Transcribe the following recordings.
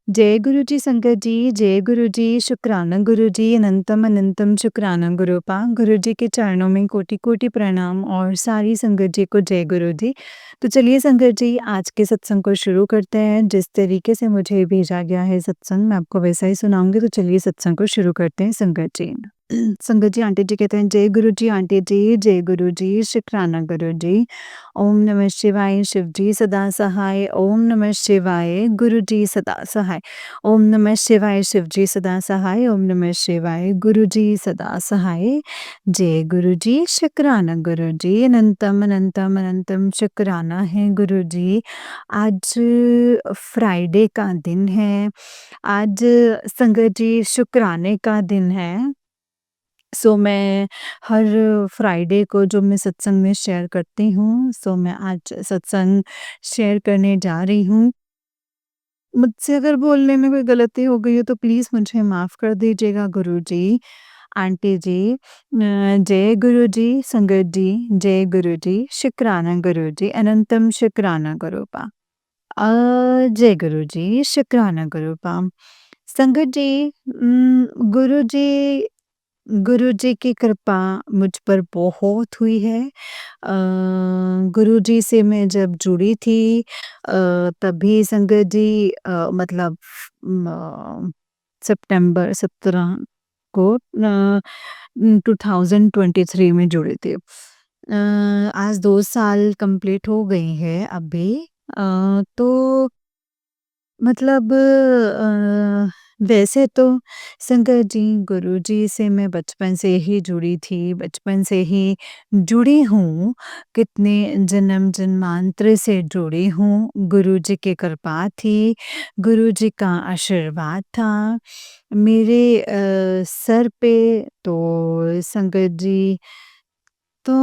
जय गुरु जी संगत जी, जय गुरु जी, शुक्राना गुरु जी, अनंतम अनंतम शुक्राना गुरुपा। गुरु जी के चरणों में कोटि-कोटि प्रणाम और सारी संगत जी को जय गुरु जी। तो चलिए संगत जी आज के सत्संग को शुरू करते हैं। जिस तरीके से मुझे भेजा गया है सत्संग मैं आपको वैसा ही सुनाऊँगी तो चलिए सत्संग को शुरू करते हैं संगत जी। संगत जी आंटी जी कहते हैं जय गुरु जी आंटी जी, जय गुरु जी, शुक्राना गुरु जी। ओम नमः शिवाय शिव जी सदा सहाय, ओम नमः शिवाय गुरु जी सदा सहाय। ओम नमः शिवाय शिव जी सदा सहाय, ओम नमः शिवाय गुरु जी सदा सहाय। जय गुरु जी, शुक्राना गुरु जी, अनंतम अनंतम अनंतम शुक्राना है गुरु जी। आज फ्राइडे का दिन है, आज संगत जी शुक्राने का दिन है। सो मैं हर फ्राइडे को जो मैं सत्संग में शेयर करती हूँ, सो मैं आज सत्संग शेयर करने जा रही हूँ। मुझसे अगर बोलने में कोई गलती हो गई हो तो प्लीज़ मुझे माफ़ कर दीजिएगा गुरुजी, आंटी जी। जय गुरु जी, संगत जी, जय गुरु जी, शुक्राना गुरु जी, अनंतम शुक्राना गुरुपा। जय गुरु जी, शुक्राना गुरुपा। संगत जी गुरुजी गुरुजी की कृपा मुझ पर बहुत हुई है। गुरुजी से मैं जब जुड़ी थी तभी संगत जी मतलब सितंबर 17 को 2023 में जुड़े थे। आज 2 साल कंप्लीट हो गए हैं अभी। तो मतलब वैसे तो शंकर जी, गुरुजी से मैं बचपन से ही जुड़ी थी, बचपन से ही जुड़ी हूँ, कितने जन्म जन्मांतर से जुड़ी हूँ, गुरुजी की कृपा थी, गुरुजी का आशीर्वाद था। मेरे सर पे तो संगत जी तो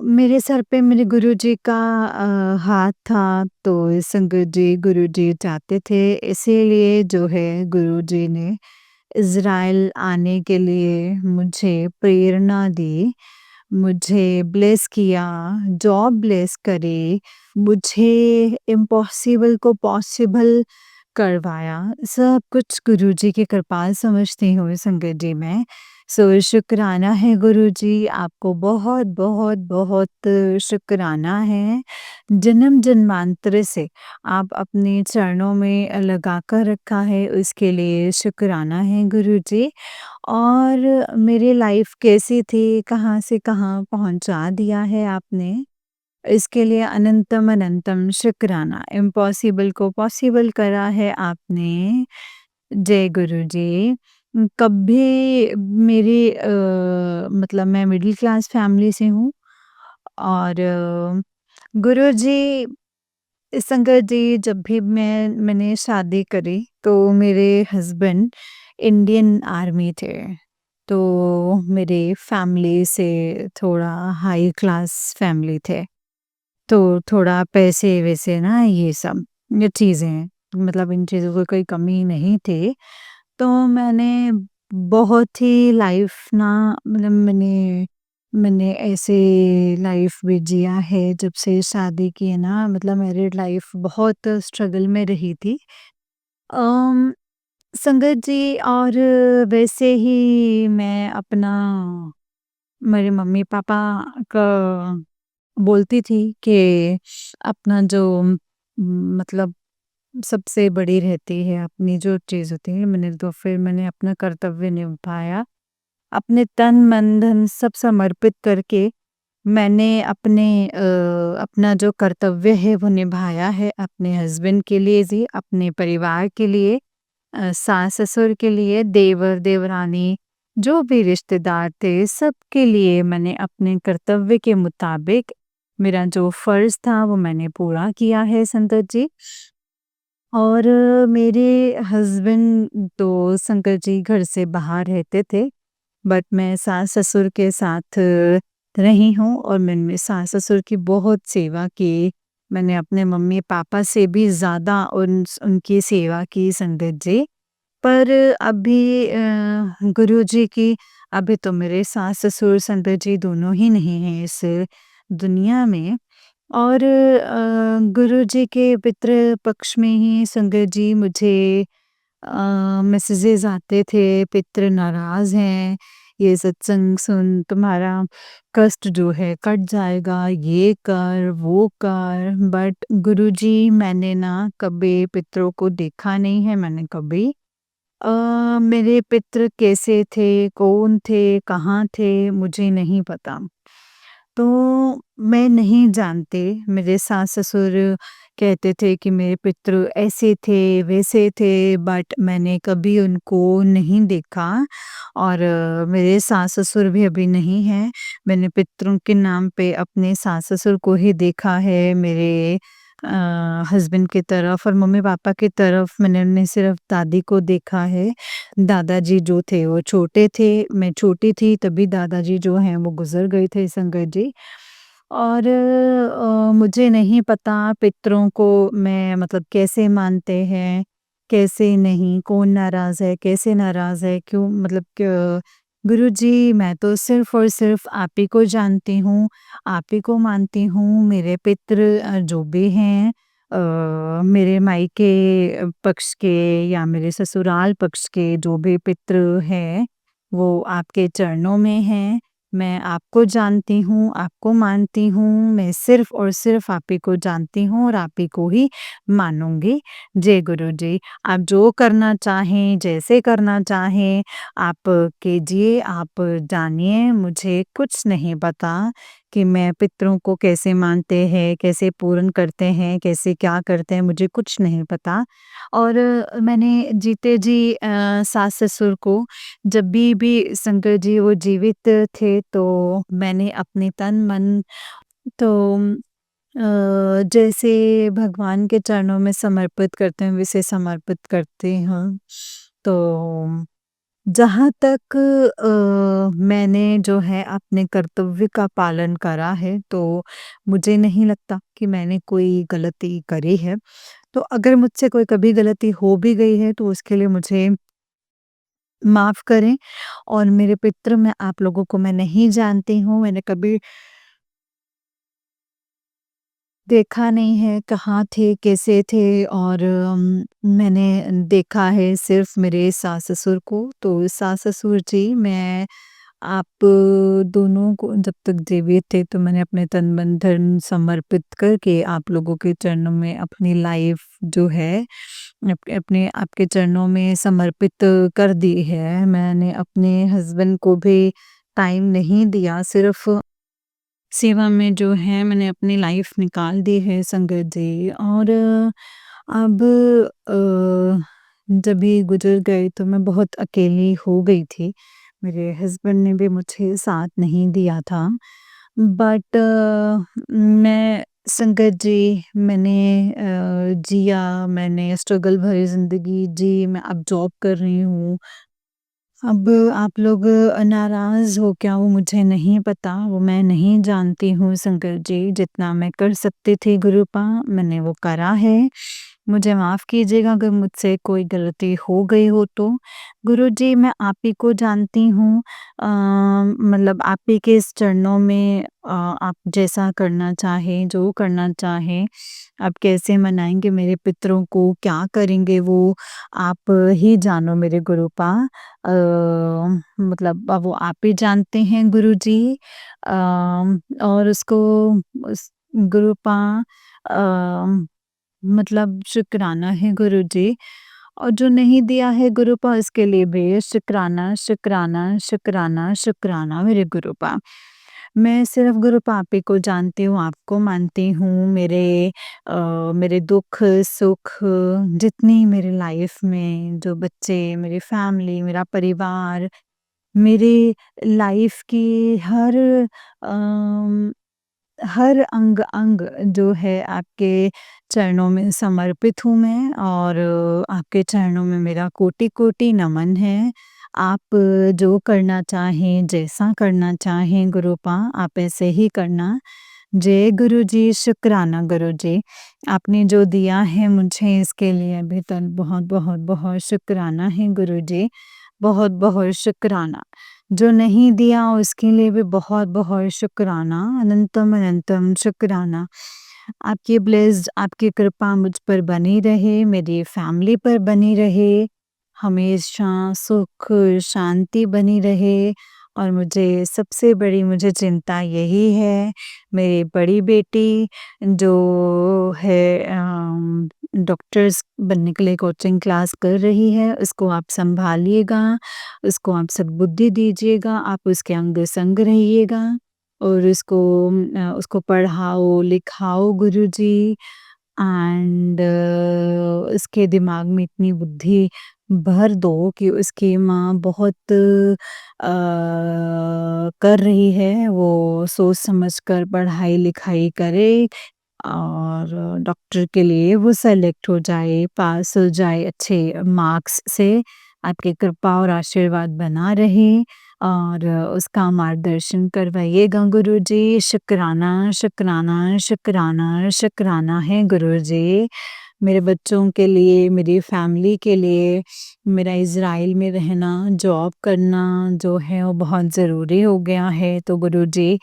मेरे सर पे मेरे गुरुजी का हाथ था, तो संगत जी गुरुजी चाहते थे, इसीलिए जो है गुरुजी ने इज़राइल आने के लिए मुझे प्रेरणा दी, मुझे ब्लेस किया, जॉब ब्लेस करी, मुझे इम्पॉसिबल को पॉसिबल करवाया। सब कुछ गुरुजी की कृपा समझती हूँ संगत जी मैं। सो शुक्राना है गुरुजी, आपको बहुत, बहुत, बहुत शुक्राना है। जन्म-जन्मांतर से आप अपने चरणों में लगा कर रखा है, उसके लिए शुक्राना है गुरुजी। और मेरी लाइफ़ कैसी थी, कहाँ से कहाँ पहुँचा दिया है आपने, इसके लिए अनंतम अनंतम शुक्राना। इम्पॉसिबल को पॉसिबल करा है आपने। जय गुरुजी। कभी मेरी मतलब मैं मिडल क्लास फैमिली से हूँ और गुरुजी संगत जी जब भी मैंने शादी करी तो मेरे हस्बैंड इंडियन आर्मी थे। तो मेरे फैमिली से थोड़ा हाई क्लास फैमिली थे। तो थोड़ा पैसे-वैसे ना ये सब ये चीज़ें मतलब इन चीज़ों की कोई कमी नहीं थी। तो मैंने बहुत ही लाइफ़ ना मतलब मैंने मैंने ऐसे लाइफ़ भी जिया है जब से शादी की है ना मतलब मैरिड लाइफ़ बहुत स्ट्रगल में रही थी। अम, संगत जी और वैसे ही मैं अपना मेरे मम्मी-पापा का बोलती थी कि अपना जो मतलब सबसे बड़ी रहती है अपनी जो चीज़ होती है मैंने अपना कर्तव्य निभाया। अपने तन, मन, धन सब समर्पित करके मैंने अपना जो कर्तव्य है वो निभाया है अपने हस्बैंड के लिए जी, अपने परिवार के लिए सास-ससुर के लिए, देवर-देवरानी जो भी रिश्तेदार थे सबके लिए मैंने अपने कर्तव्य के मुताबिक मेरा जो फ़र्ज़ था वो मैंने पूरा किया है संगत जी। और मेरे हस्बैंड तो संगत जी घर से बाहर रहते थे, बट मैं सास-ससुर के साथ रही हूँ और मैंने सास-ससुर की बहुत सेवा की। मैंने अपने मम्मी-पापा से भी ज़्यादा उनकी सेवा की संगत जी। पर अभी गुरुजी की अभी तो मेरे सास-ससुर संगत जी दोनों ही नहीं हैं इस दुनिया में और गुरुजी के पितृ पक्ष में ही संगत जी मुझे मैसेजेस आते थे, पितृ नाराज़ हैं, ये सत्संग सुन तुम्हारा कष्ट जो है कट जाएगा, ये कर, वो कर। बट गुरुजी मैंने ना कभी पितरों को देखा नहीं है, मैंने कभी मेरे पितृ कैसे थे, कौन थे, कहाँ थे, मुझे नहीं पता। तो मैं नहीं जानती, मेरे सास-ससुर कहते थे कि मेरे पितृ ऐसे थे, वैसे थे, बट मैंने कभी उनको नहीं देखा और मेरे सास-ससुर भी अभी नहीं हैं। मैंने पितरों के नाम पे अपने सास-ससुर को ही देखा है, मेरे हस्बैंड की तरफ और मम्मी-पापा की तरफ मैंने उन्हें सिर्फ़ दादी को देखा है। दादाजी जो थे वो छोटे थे, मैं छोटी थी तभी दादाजी जो हैं वो गुज़र गए थे संगत जी। और मुझे नहीं पता पितरों को मैं मतलब कैसे मानते हैं, कैसे नहीं, कौन नाराज़ है, कैसे नाराज़ है, क्यों मतलब क गुरुजी मैं तो सिर्फ़ और सिर्फ़ आप ही को जानती हूँ, आप ही को मानती हूँ, मेरे पितृ जो भी हैं मेरे मायके पक्ष के या मेरे ससुराल पक्ष के जो भी पितृ हैं, वो आपके चरणों में हैं। मैं आपको जानती हूँ, आपको मानती हूँ, मैं सिर्फ़ और सिर्फ़ आप ही को जानती हूँ और आप ही को ही मानूँगी। जय गुरुजी। आप जो करना चाहें, जैसे करना चाहें, आप कीजिए, आप जानिए, मुझे कुछ नहीं पता कि मैं पितरों को कैसे मानते हैं, कैसे पूर्ण करते हैं, कैसे क्या करते हैं, मुझे कुछ नहीं पता। और मैंने जीते जी सास-ससुर को जब भी शंकर जी वो जीवित थे तो मैंने अपने तन-मन तो जैसे भगवान के चरणों में समर्पित करते हैं वैसे समर्पित करती हूँ। तो जहाँ तक मैंने जो है अपने कर्तव्य का पालन करा है तो मुझे नहीं लगता कि मैंने कोई गलती करी है। तो अगर मुझसे कोई कभी गलती हो भी गई है तो उसके लिए मुझे माफ़ करें और मेरे पितृ में आप लोगों को मैं नहीं जानती हूँ, मैंने कभी देखा नहीं है, कहाँ थे, कैसे थे और मैंने देखा है सिर्फ़ मेरे सास-ससुर को, तो सास-ससुर जी मैं आप दोनों को जब तक जीवित थे तो मैंने अपने तन मन धन समर्पित करके आप लोगों के चरणों में अपनी लाइफ जो है अपने आपके चरणों में समर्पित कर दी है। मैंने अपने हस्बैंड को भी टाइम नहीं दिया, सिर्फ़ सेवा में जो है मैंने अपनी लाइफ निकाल दी है संगत जी और अब जब ये गुज़र गए तो मैं बहुत अकेली हो गई थी। मेरे हस्बैंड ने भी मुझे साथ नहीं दिया था। बट मैं संगत जी मैंने जिया, मैंने स्ट्रगल भरी ज़िंदगी जी, मैं अब जॉब कर रही हूँ। अब आप लोग नाराज़ हो क्या वो मुझे नहीं पता, वो मैं नहीं जानती हूँ शंकर जी, जितना मैं कर सकती थी गुरूपा मैंने वो करा है। मुझे माफ़ कीजिएगा अगर मुझसे कोई गलती हो गई हो तो। गुरुजी मैं आप ही को जानती हूँ मतलब आप ही के इस चरणों में आप जैसा करना चाहें, जो करना चाहें, आप कैसे मनाएँगे मेरे पितरों को, क्या करेंगे वो, आप ही जानो मेरे गुरूपा। अ, मतलब अब वो आप ही जानते हैं गुरुजी और उसको उस गुरूपा मतलब शुक्राना है गुरुजी और जो नहीं दिया है गुरूपा उसके लिए भी शुक्राना, शुक्राना, शुक्राना, शुक्राना मेरे गुरूपा। मैं सिर्फ़ गुरूपा आप ही को जानती हूँ, आपको मानती हूँ, मेरे दुःख-सुख जितनी मेरी लाइफ़ में जो बच्चे, मेरी फैमिली, मेरा परिवार, मेरी लाइफ़ की अम हर अंग-अंग जो है आपके चरणों में समर्पित हूँ मैं और आपके चरणों में मेरा कोटि-कोटि नमन है। आप जो करना चाहें, जैसा करना चाहें गुरूपा आप ऐसे ही करना। जय गुरुजी, शुक्राना गुरुजी। आपने जो दिया है मुझे इसके लिए अभी तक बहुत-बहुत बहुत शुक्राना है गुरुजी। बहुत-बहुत शुक्राना। जो नहीं दिया उसके लिए भी बहुत-बहुत शुक्राना, अनंतम अनंतम शुक्राना। आपकी ब्लेस्ड आपकी कृपा मुझ पर बनी रहे, मेरी फैमिली पर बनी रहे। हमेशा सुख, शांति बनी रहे और मुझे सबसे बड़ी मुझे चिंता यही है, मेरी बड़ी बेटी जो है डॉक्टर्स बनने के लिए कोचिंग क्लास कर रही है, उसको आप सँभालिएगा, उसको आप सद्बुद्धि दीजिएगा, आप उसके अंग-संग रहिएगा और उसको पढ़ाओ, लिखाओ गुरुजी एंड उसके दिमाग में इतनी बुद्धि भर दो कि उसकी माँ बहुत कर रही है, वो सोच समझ कर पढ़ाई-लिखाई करे और डॉक्टर के लिए वो सेलेक्ट हो जाए, पास हो जाए अच्छे मार्क्स से। आपकी कृपा और आशीर्वाद बना रहे और उसका मार्गदर्शन करवाइएगा गुरुजी। शुक्राना, शुक्राना, शुक्राना, शुक्राना है गुरुजी। मेरे बच्चों के लिए, मेरी फैमिली के लिए, मेरा इज़राइल में रहना, जॉब करना जो है वो बहुत ज़रूरी हो गया है। तो गुरुजी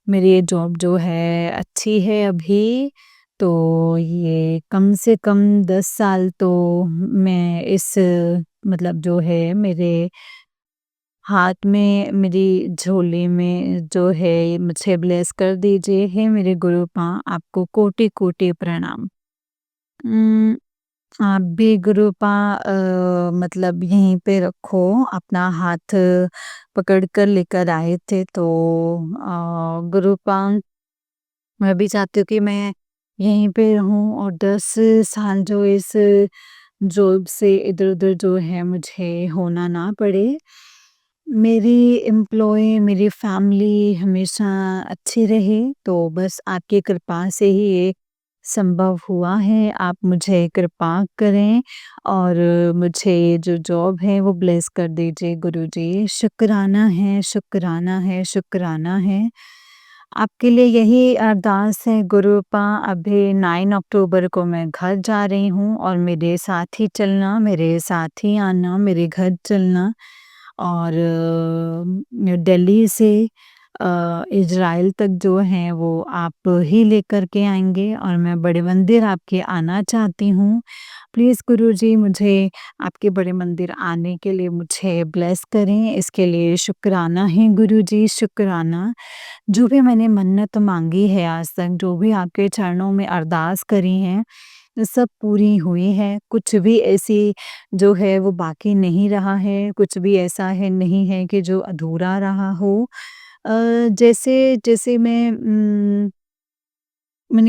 मेरी ये जॉब जो है अच्छी है अभी, तो ये कम से कम 10 साल तो मैं इस मतलब जो है मेरे हाथ में, मेरी झोली में जो है मुझे ब्लेस कर दीजिए। हे मेरे गुरु माँ, आपको कोटि-कोटि प्रणाम। उम, आप भी गुरुपा मतलब यहीं पे रखो, अपना हाथ पकड़ कर लेकर आए थे तो गुरुपा मैं भी चाहती हूँ कि मैं यहीं पे रहूँ और 10 साल जो इस जॉब से इधर-उधर जो है मुझे होना ना पड़े। मेरी एम्प्लॉयी, मेरी फैमिली हमेशा अच्छी रहे, तो बस आपकी कृपा से ही ये संभव हुआ है। आप मुझे कृपा करें और मुझे ये जो जॉब है वो ब्लेस कर दीजिए गुरुजी। शुक्राना है, शुक्राना है, शुक्राना है। आपके लिए यही अरदास है गुरुपा। अभी 9 अक्टूबर को मैं घर जा रही हूँ और मेरे साथ ही चलना, मेरे साथ ही आना, मेरे घर चलना और दिल्ली से इज़राइल तक जो है वो आप ही लेकर के आएँगे और मैं बड़े मंदिर आपके आना चाहती हूँ। प्लीज़ गुरुजी मुझे आपके बड़े मंदिर आने के लिए मुझे ब्लेस करें, इसके लिए शुक्राना है गुरुजी, शुक्राना। जो भी मैंने मन्नत माँगी है आज तक, जो भी आपके चरणों में अरदास करी है, सब पूरी हुई है। कुछ भी ऐसी जो है वो बाकी नहीं रहा है, कुछ भी ऐसा है नहीं है कि जो अधूरा रहा हो। जैसे जैसे मैंने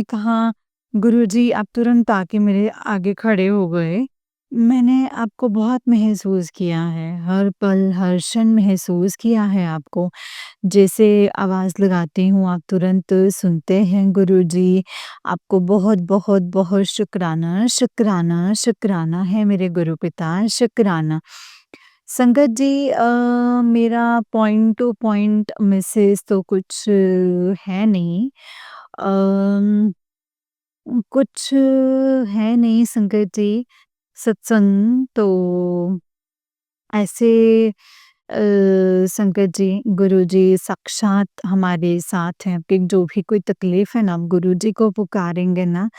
कहा गुरुजी आप तुरंत आके मेरे आगे खड़े हो गए। मैंने आपको बहुत महसूस किया है, हर पल, हर क्षण महसूस किया है आपको। जैसे आवाज़ लगाती हूँ आप तुरंत सुनते हैं गुरुजी। आपको बहुत-बहुत बहुत शुक्राना, शुक्राना, शुक्राना है मेरे गुरु पिता, शुक्राना। संगत जी मेरा पॉइंट टू पॉइंट मैसेज तो कुछ है नहीं। अम, कुछ है नहीं संगत जी, सत्संग तो ऐसे संगत जी, गुरुजी साक्षात हमारे साथ हैं, आपकी जो भी कोई तकलीफ़ है ना, आप गुरुजी को पुकारेंगे ना,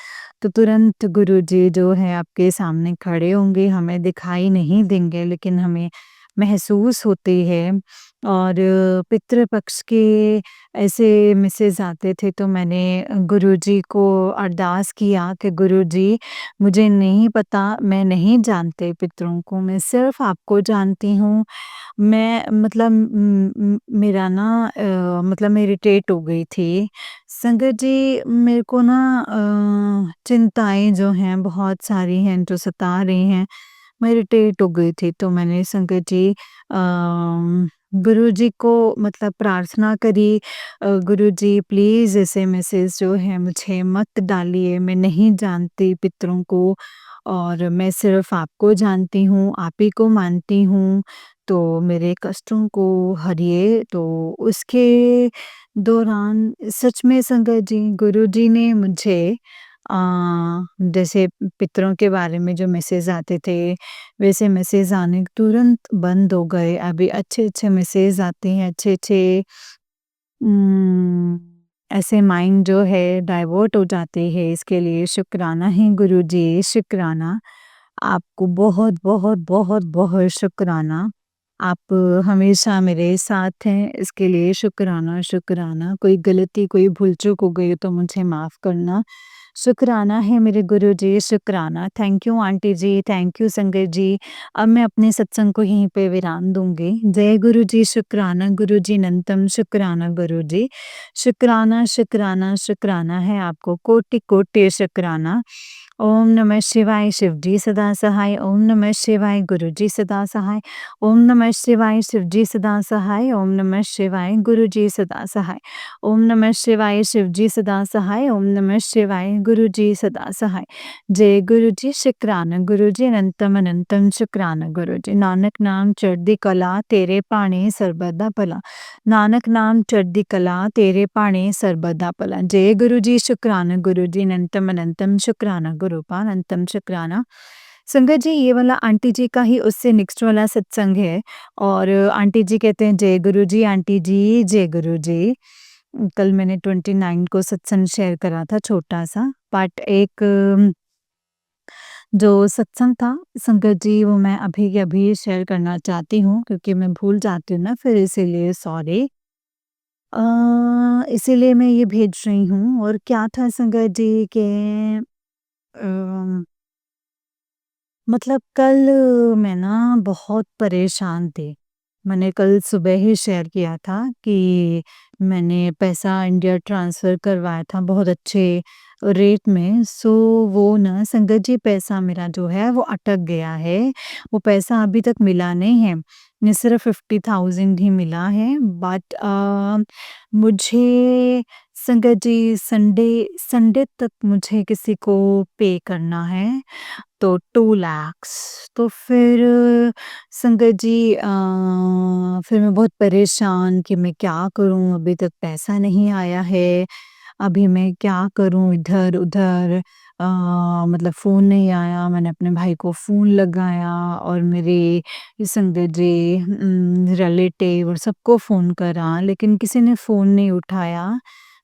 तो तुरंत गुरुजी जो है आपके सामने खड़े होंगे, हमें दिखाई नहीं देंगे लेकिन हमें महसूस होती है और पितृपक्ष के ऐसे मैसेज आते थे तो मैंने गुरुजी को अरदास किया कि गुरुजी मुझे नहीं पता, मैं नहीं जानती पितरों को, मैं सिर्फ़ आपको जानती हूँ। मैं मतलब मेरा ना मतलब मैं इरिटेट हो गई थी। संगत जी मेरे को ना चिंताएँ जो हैं बहुत सारी हैं जो सता रही हैं। मैं इरिटेट हो गई थी तो मैंने संगत जी गुरुजी को मतलब प्रार्थना करी गुरुजी प्लीज़ ऐसे मैसेज जो है मुझे मत डालिए, मैं नहीं जानती पितरों को और मैं सिर्फ़ आपको जानती हूँ, आप ही को मानती हूँ। तो मेरे कष्टों को हरिए तो उसके दौरान सच में संगत जी गुरुजी ने मुझे अ, जैसे पितरों के बारे में जो मैसेज आते थे वैसे मैसेज आने तुरंत बंद हो गए। अभी अच्छे-अच्छे मैसेज आते हैं, अच्छे-अच्छे उम, ऐसे माइंड जो है डाइवर्ट हो जाते हैं, इसके लिए शुक्राना है गुरुजी, शुक्राना। आपको बहुत बहुत बहुत बहुत शुक्राना। आप हमेशा मेरे साथ हैं, इसके लिए शुक्राना शुक्राना। कोई गलती कोई भूल चूक हो गई तो मुझे माफ़ करना। शुक्राना है मेरे गुरुजी, शुक्राना। Thank you aunty ji, thank you संगत जी। अब मैं अपने सत्संग को यहीं पे विराम दूँगी। जय गुरुजी, शुक्राना गुरुजी अनंतम, शुक्राना गुरुजी। शुक्राना, शुक्राना, शुक्राना है आपको, कोटि-कोटि शुक्राना। ओम नमः शिवाय, शिवजी सदा सहाय। ओम नमः शिवाय, गुरुजी सदा सहाय। ओम नमः शिवाय, शिवजी सदा सहाय। ओम नमः शिवाय, गुरुजी सदा सहाय। ओम नमः शिवाय, शिवजी सदा सहाय। ओम नमः शिवाय, गुरुजी सदा सहाय। जय गुरुजी, शुक्राना गुरुजी अनंतम अनंतम, शुक्राना गुरुजी। नानक नाम चढ़दी कला, तेरे भाਣੇ ਸਰਬਦਾ ਭਲਾ। ਨਾਨਕ ਨਾਮ ਚੜ੍ਹਦੀ ਕਲਾ, तेरे भाਣੇ ਸਰਬਦਾ ਭਲਾ। जय गुरु जी, शुक्राना गुरु जी अनंतम अनंतम, शुक्राना गुरु पान अनंतम शुक्राना। संगत जी, ये वाला आंटी जी का ही उससे नेक्स्ट वाला सत्संग है। और आंटी जी कहते हैं जय गुरु जी, आंटी जी जय गुरु जी। कल मैंने 29 को सत्संग शेयर करा था, छोटा सा पार्ट एक। जो सत्संग था संगत जी, वो मैं अभी के अभी शेयर करना चाहती हूँ, क्योंकि मैं भूल जाती हूँ ना, फिर इसीलिए सॉरी। इसीलिए मैं ये भेज रही हूँ। और क्या था संगत जी के अ, मतलब कल मैं ना बहुत परेशान थी। मैंने कल सुबह ही शेयर किया था कि मैंने पैसा इंडिया ट्रांसफ़र करवाया था बहुत अच्छे रेट में। सो वो ना संगत जी, पैसा मेरा जो है वो अटक गया है। वो पैसा अभी तक मिला नहीं है। मैं सिर्फ़ 50,000 ही मिला है। बट मुझे संगत जी संडे संडे तक मुझे किसी को पे करना है। तो 2 लैक्स तो फिर संगत जी फिर मैं बहुत परेशान कि मैं क्या करूँ? अभी तक पैसा नहीं आया है। अभी मैं क्या करूँ इधर-उधर? मतलब फ़ोन नहीं आया। मैंने अपने भाई को फ़ोन लगाया और मेरे संगत जी रिलेटिव और सबको फ़ोन करा, लेकिन किसी ने फ़ोन नहीं उठाया।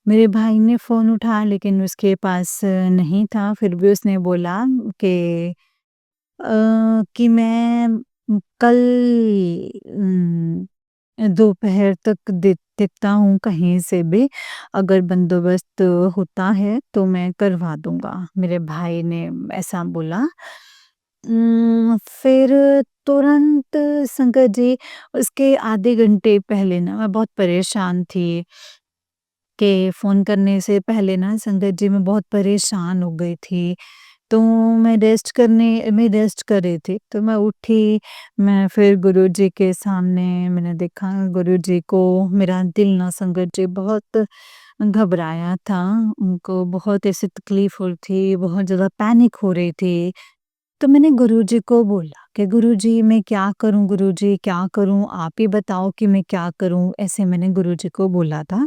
मेरे भाई ने फ़ोन उठाया लेकिन उसके पास नहीं था। फिर भी उसने बोला कि कि मैं कल दोपहर तक देखता हूँ कहीं से भी, अगर बंदोबस्त होता है तो मैं करवा दूँगा। मेरे भाई ने ऐसा बोला। फिर तुरंत संगत जी, उसके आधे घंटे पहले ना मैं बहुत परेशान थी। कि फ़ोन करने से पहले ना संगत जी मैं बहुत परेशान हो गई थी। तो मैं रेस्ट कर रही थी, तो मैं उठी। मैं फिर गुरुजी के सामने मैंने देखा गुरुजी को, मेरा दिल ना संगत जी बहुत घबराया था। उनको बहुत ऐसी तकलीफ़ हो रही थी, बहुत ज़्यादा पैनिक हो रही थी। तो मैंने गुरुजी को बोला कि गुरुजी मैं क्या करूँ गुरुजी क्या करूँ? आप ही बताओ कि मैं क्या करूँ? ऐसे मैंने गुरुजी को बोला था।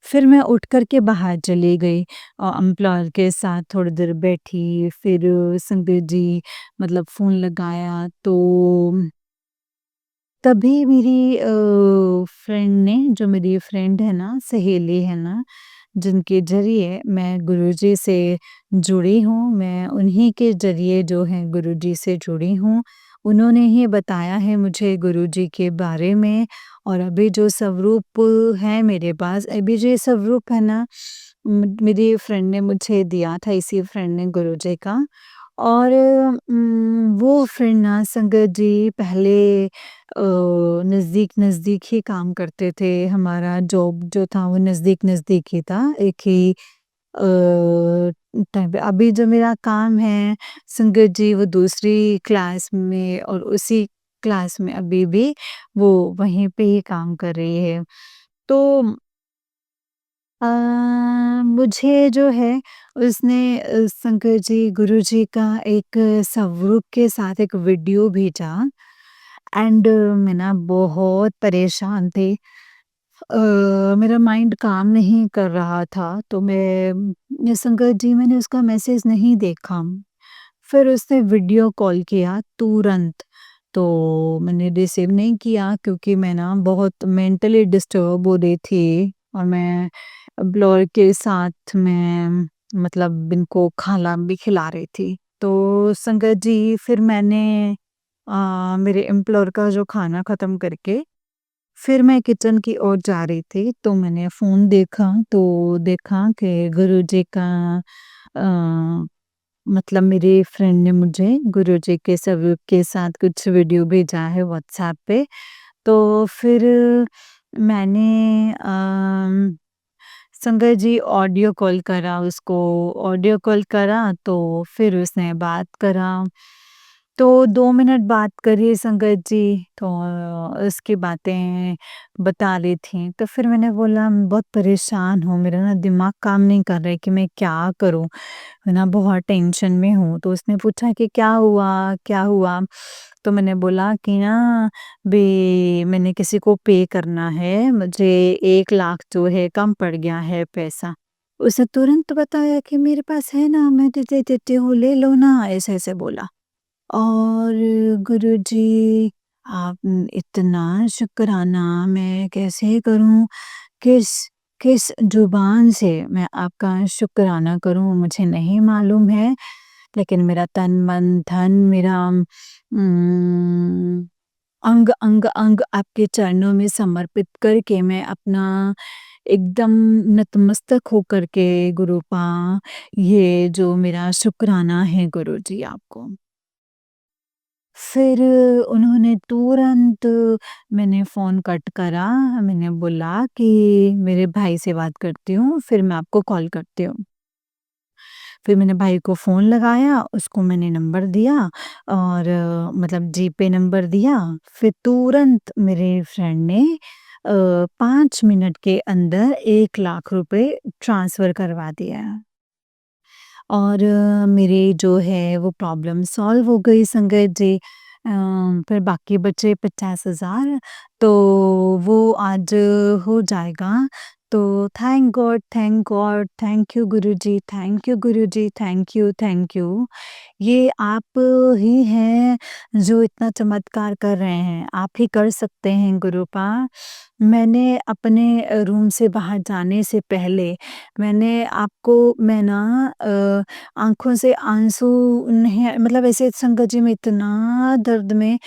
फिर मैं उठ कर के बाहर चली गई एम्प्लॉयर के साथ थोड़ी देर बैठी। फिर संगत जी मतलब फ़ोन लगाया तो तभी मेरी फ्रेंड ने, जो मेरी फ्रेंड है ना, सहेली है ना, जिनके ज़रिए मैं गुरुजी से जुड़ी हूँ, मैं उन्हीं के ज़रिए जो है गुरुजी से जुड़ी हूँ। उन्होंने ही बताया है मुझे गुरुजी के बारे में। और अभी जो स्वरूप है मेरे पास, अभी जो ये स्वरूप है ना, मेरी फ्रेंड ने मुझे दिया था, इसी फ्रेंड ने गुरुजी का। और वो फ्रेंड ना संगत जी पहले नज़दीक-नज़दीक ही काम करते थे। हमारा जॉब जो था वो नज़दीक-नज़दीक ही था, एक ही टाइम पे। अभी जो मेरा काम है संगत जी, वो दूसरी क्लास में, और उसी क्लास में अभी भी वो वहीं पे ही काम कर रही है। तो अ, मुझे जो है उसने शंकर जी गुरुजी का एक स्वरूप के साथ एक वीडियो भेजा। एंड मैं ना बहुत परेशान थी। मेरा माइंड काम नहीं कर रहा था, तो मैं शंकर जी, मैंने उसका मैसेज नहीं देखा। फिर उसने वीडियो कॉल किया तुरंत। तो मैंने रिसीव नहीं किया, क्योंकि मैं ना बहुत मेंटली डिस्टर्ब हो रही थी। और मैं ब्लॉर के साथ में मतलब इनको खाना भी खिला रही थी। तो संगत जी फिर मैंने मेरे एम्प्लॉयर का जो खाना ख़त्म करके फिर मैं किचन की ओर जा रही थी, तो मैंने फ़ोन देखा, तो देखा कि गुरुजी का अ, मतलब मेरे फ्रेंड ने मुझे गुरुजी के स्वरूप के साथ कुछ वीडियो भेजा है व्हाट्सएप पे। तो फिर मैंने संगत जी ऑडियो कॉल करा उसको, ऑडियो कॉल करा तो फिर उसने बात करा। तो 2 मिनट बात करी संगत जी, तो उसकी बातें बता रही थी। तो फिर मैंने बोला मैं बहुत परेशान हूँ, मेरा ना दिमाग काम नहीं कर रहा है कि मैं क्या करूँ? है ना, बहुत टेंशन में हूँ। तो उसने पूछा कि क्या हुआ, क्या हुआ? तो मैंने बोला कि ना भई मैंने किसी को पे करना है, मुझे 1 लाख जो है कम पड़ गया है पैसा। उसने तुरंत बताया कि मेरे पास है ना, मैं दे देती हूँ, ले लो ना, ऐसे-ऐसे बोला। और गुरुजी आप इतना शुक्राना मैं कैसे करूँ? किस किस ज़ुबान से मैं आपका शुक्राना करूँ मुझे नहीं मालूम है। लेकिन मेरा तन, मन, धन मेरा अंग, अंग, अंग आपके चरणों में समर्पित करके मैं अपना एकदम नतमस्तक होकर के गुरूपा ये जो मेरा शुक्राना है गुरुजी आपको। फिर उन्होंने तुरंत मैंने फ़ोन कट करा, मैंने बोला कि मेरे भाई से बात करती हूँ, फिर मैं आपको कॉल करती हूँ। फिर मैंने भाई को फ़ोन लगाया, उसको मैंने नंबर दिया और मतलब जीपे नंबर दिया, फिर तुरंत मेरे फ्रेंड ने 5 मिनट के अंदर 1 लाख रुपए ट्रांसफ़र करवा दिया। और मेरी जो है वो प्रॉब्लम सॉल्व हो गई संगत जी। फिर बाकी बचे 50,000 तो वो आज हो जाएगा। तो thank God, thank you Guruji, thank you Guruji, thank you, thank you. ये आप ही हैं जो इतना चमत्कार कर रहे हैं, आप ही कर सकते हैं गुरुपा। मैंने अपने रूम से बाहर जाने से पहले मैंने आपको मैं ना आँखों से आँसू नहीं मतलब ऐसे संगत जी मैं इतना दर्द में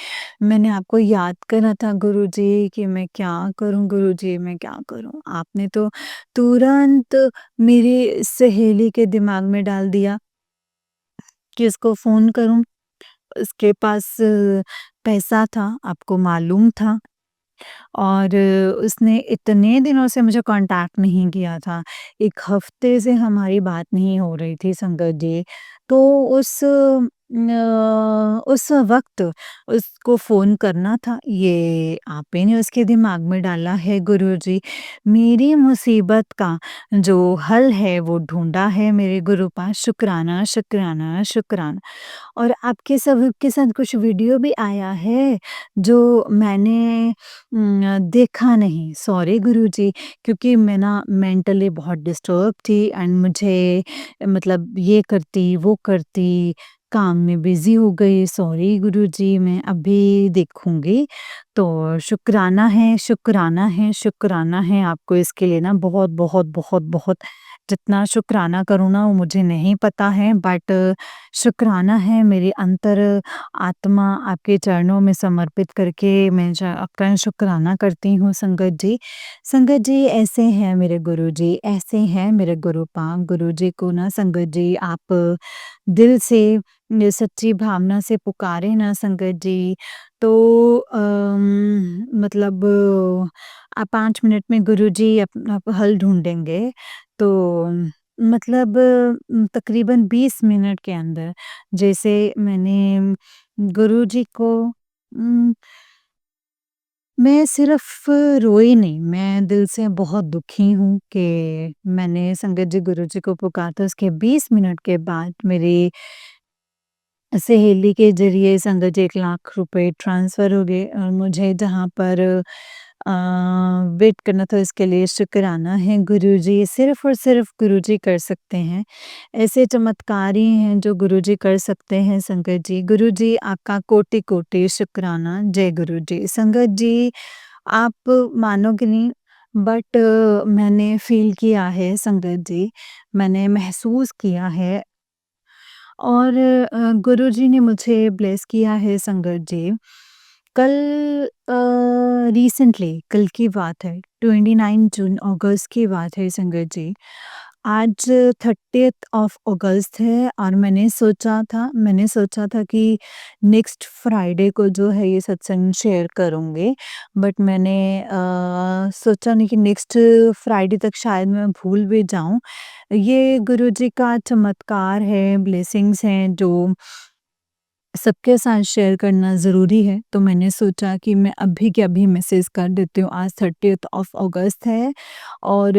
मैंने आपको याद करा था गुरुजी कि मैं क्या करूँ गुरुजी मैं क्या करूँ? आपने तो तुरंत मेरी सहेली के दिमाग में डाल दिया कि उसको फ़ोन करूँ, उसके पास पैसा था, आपको मालूम था। और उसने इतने दिनों से मुझे कॉन्टैक्ट नहीं किया था। 1 हफ्ते से हमारी बात नहीं हो रही थी संगत जी। तो उस वक़्त उसको फ़ोन करना था, ये आप ही ने उसके दिमाग में डाला है गुरुजी। मेरी मुसीबत का जो हल है वो ढूँढा है मेरे गुरु पास, शुक्राना, शुक्राना, शुक्राना। और आपके सबके साथ कुछ वीडियो भी आया है जो मैंने देखा नहीं, सॉरी गुरुजी क्योंकि मैं ना मेंटली बहुत डिस्टर्ब थी एंड मुझे मतलब ये करती, वो करती, काम में बिज़ी हो गई, सॉरी गुरुजी मैं अभी देखूँगी। तो शुक्राना है, शुक्राना है, शुक्राना है आपको इसके लिए ना बहुत, बहुत, बहुत, बहुत जितना शुक्राना करूँ ना वो मुझे नहीं पता है बट शुक्राना है मेरी अंतर आत्मा आपके चरणों में समर्पित करके मैं आपका शुक्राना करती हूँ संगत जी। संगत जी ऐसे हैं मेरे गुरुजी, ऐसे हैं मेरे गुरुपा। गुरुजी को ना संगत जी आप दिल से सच्ची भावना से पुकारे ना संगत जी तो मतलब आप 5 मिनट में गुरुजी आप हल ढूँढेंगे। तो मतलब तकरीबन 20 मिनट के अंदर जैसे मैंने गुरुजी को उम, मैं सिर्फ़ रोई नहीं, मैं दिल से बहुत दुखी हूँ कि मैंने संगत जी गुरुजी को पुकारा था उसके 20 मिनट के बाद मेरी सहेली के ज़रिए संगत जी 1 लाख रुपए ट्रांसफ़र हो गए और मुझे जहाँ पर अ, वेट करना था इसके लिए शुक्राना है गुरुजी, सिर्फ़ और सिर्फ़ गुरुजी कर सकते हैं। ऐसे चमत्कार ही हैं जो गुरुजी कर सकते हैं संगत जी। गुरुजी आपका कोटि-कोटि शुक्राना, जय गुरुजी। संगत जी आप मानोगे नहीं बट मैंने फ़ील किया है संगत जी, मैंने महसूस किया है और गुरुजी ने मुझे ब्लेस किया है संगत जी। कल रिसेंटली कल की बात है, 29 जून अगस्त की बात है संगत जी। आज 30th ऑफ अगस्त है और मैंने सोचा था कि नेक्स्ट फ्राइडे को जो है ये सत्संग शेयर करूँगी। बट मैंने सोचा नहीं कि नेक्स्ट फ्राइडे तक शायद मैं भूल भी जाऊँ। ये गुरुजी का चमत्कार है, ब्लेसिंग्स हैं जो सबके साथ शेयर करना ज़रूरी है, तो मैंने सोचा कि मैं अभी के अभी मैसेज कर देती हूँ। आज 30th ऑफ अगस्त है और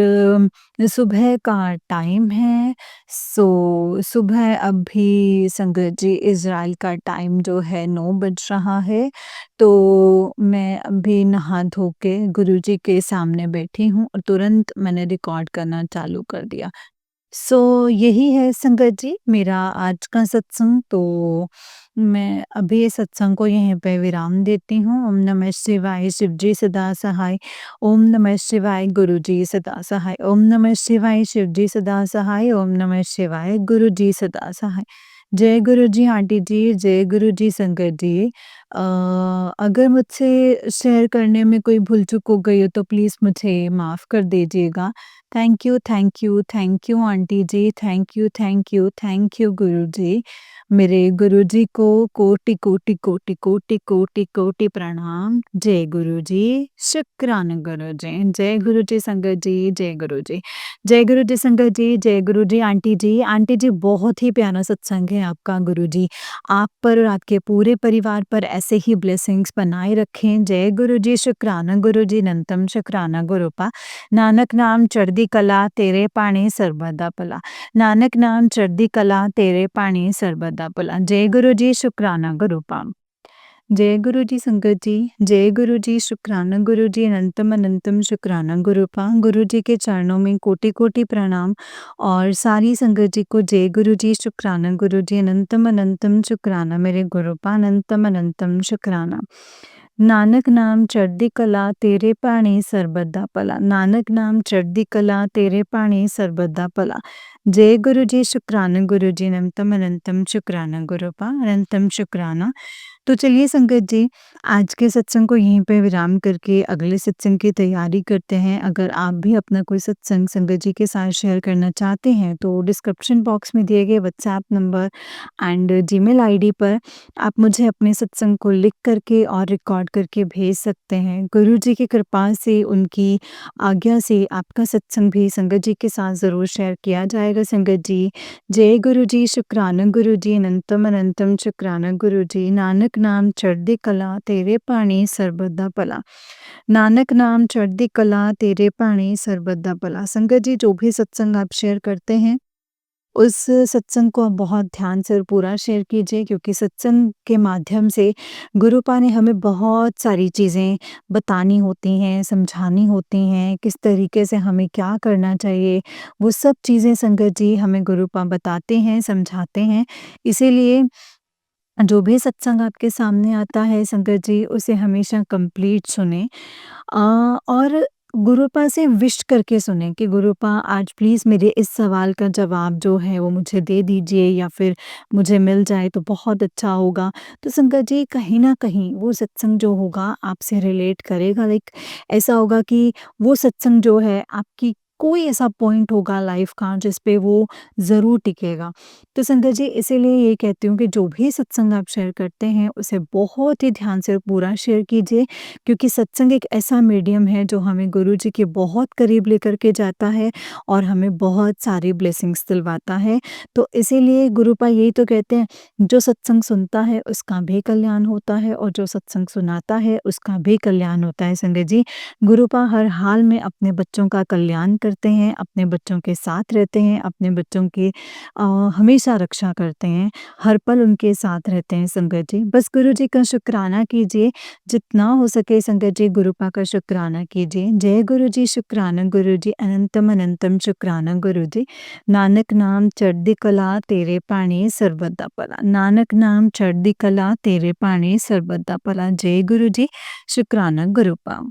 सुबह का टाइम है। सो सुबह अभी संगत जी इज़राइल का टाइम जो है 9 बज रहा है, तो मैं अभी नहा धो के गुरुजी के सामने बैठी हूँ और तुरंत मैंने रिकॉर्ड करना चालू कर दिया। यही है संगत जी मेरा आज का सत्संग। तो मैं अभी इस सत्संग को यहीं पे विराम देती हूँ। ओम नमः शिवाय, शिव जी सदा सहाय। ओम नमः शिवाय, गुरु जी सदा सहाय। ओम नमः शिवाय, शिव जी सदा सहाय। ओम नमः शिवाय, गुरु जी सदा सहाय। जय गुरु जी आंटी जी, जय गुरु जी संगत जी। अ, अगर मुझसे शेयर करने में कोई भूल चूक हो गई हो तो प्लीज़ मुझे माफ़ कर दीजिएगा। Thank you, thank you, thank you aunty ji, thank you, thank you, thank you गुरुजी। मेरे गुरुजी को कोटि, कोटि, कोटि, कोटि, कोटि, कोटि प्रणाम। जय गुरुजी, शुक्रान गुरुजी। जय गुरुजी संगत जी, जय गुरुजी। जय गुरुजी संगत जी, जय गुरुजी आंटी जी। आंटी जी बहुत ही प्यारा सत्संग है आपका गुरुजी। आप पर और आपके पूरे परिवार पर ऐसे ही ब्लेसिंग्स बनाए रखें। जय गुरुजी, शुक्राना गुरुजी, अनंतम शुक्राना गुरुपा। नानक नाम चढ़दी कला तेरे पाणी ਸਰਬਦਾ ਭਲਾ। ਨਾਨਕ ਨਾਮ ਚੜ੍ਹਦੀ ਕਲਾ ਤੇਰੇ ਪਾਣੀ ਸਰਬਦਾ ਭਲਾ। जय गुरु जी, शुक्राना गुरु पाम। जय गुरु जी संगत जी, जय गुरु जी, शुक्राना गुरु जी, अनंतम अनंतम शुक्राना गुरु पा। गुरु जी के चरणों में कोटि कोटि प्रणाम और सारी संगत जी को जय गुरु जी, शुक्राना गुरु जी, अनंतम अनंतम शुक्राना मेरे गुरु पा, अनंतम अनंतम शुक्राना। नानक नाम चढ़दी कला तेरे पाणी ਸਰਬਦਾ ਭਲਾ। नानक नाम चढ़दी कला तेरे पाणी ਸਰਬਦਾ ਭਲਾ। जय गुरु जी, शुक्राना गुरु जी, अनंतम अनंतम शुक्राना गुरु पा, अनंतम शुक्राना। तो चलिए संगत जी, आज के सत्संग को यहीं पे विराम करके अगले सत्संग की तैयारी करते हैं। अगर आप भी अपना कोई सत्संग संगत जी के साथ शेयर करना चाहते हैं तो डिस्क्रिप्शन बॉक्स में दिए गए WhatsApp number and Gmail ID पर आप मुझे अपने सत्संग को लिख करके और रिकॉर्ड करके भेज सकते हैं। गुरु जी की कृपा से, उनकी आज्ञा से आपका सत्संग भी संगत जी के साथ ज़रूर शेयर किया जाएगा संगत जी। जय गुरु जी, शुक्राना गुरु जी, अनंतम अनंतम शुक्राना गुरु जी। नानक नाम चढ़दी कला तेरे पाणी ਸਰਬਦਾ ਭਲਾ। नानक नाम चढ़दी कला तेरे पाणी ਸਰਬਦਾ ਭਲਾ। संगत जी जो भी सत्संग आप शेयर करते हैं उस सत्संग को आप बहुत ध्यान से और पूरा शेयर कीजिए, क्योंकि सत्संग के माध्यम से गुरुपा ने हमें बहुत सारी चीज़ें बतानी होती हैं, समझानी होती हैं, किस तरीके से हमें क्या करना चाहिए, वो सब चीज़ें संगत जी हमें गुरुपा बताते हैं, समझाते हैं। इसीलिए जो भी सत्संग आपके सामने आता है संगत जी उसे हमेशा कंप्लीट सुने अ, और गुरुपा से विश करके सुने कि गुरुपा आज प्लीज़ मेरे इस सवाल का जवाब जो है वो मुझे दे दीजिए या फिर मुझे मिल जाए तो बहुत अच्छा होगा। तो संगत जी कहीं न कहीं वो सत्संग जो होगा आपसे रिलेट करेगा, लाइक ऐसा होगा कि वो सत्संग जो है आपकी कोई ऐसा पॉइंट होगा लाइफ़ का जिस पे वो ज़रूर टिकेगा। तो संगत जी इसीलिए ये कहती हूँ कि जो भी सत्संग आप शेयर करते हैं उसे बहुत ही ध्यान से और पूरा शेयर कीजिए, क्योंकि सत्संग एक ऐसा मीडियम है जो हमें गुरु जी के बहुत करीब लेकर के जाता है और हमें बहुत सारी ब्लेसिंग्स दिलवाता है। तो इसीलिए गुरुपा यही तो कहते हैं, जो सत्संग सुनता है उसका भी कल्याण होता है और जो सत्संग सुनाता है उसका भी कल्याण होता है संगत जी। गुरुपा हर हाल में अपने बच्चों का कल्याण करते हैं, अपने बच्चों के साथ रहते हैं, अपने बच्चों की अ, हमेशा रक्षा करते हैं, हर पल उनके साथ रहते हैं संगत जी। बस गुरु जी का शुक्राना कीजिए, जितना हो सके संगत जी गुरुपा का शुक्राना कीजिए। जय गुरु जी, शुक्राना गुरु जी, अनंतम अनंतम शुक्राना गुरु जी। नानक नाम चढ़दी कला तेरे पाणी ਸਰਬਦਾ ਭਲਾ। नानक नाम चढ़दी कला तेरे पाणी ਸਰਬਦਾ ਭਲਾ। जय गुरु जी, शुक्राना गुरुपा।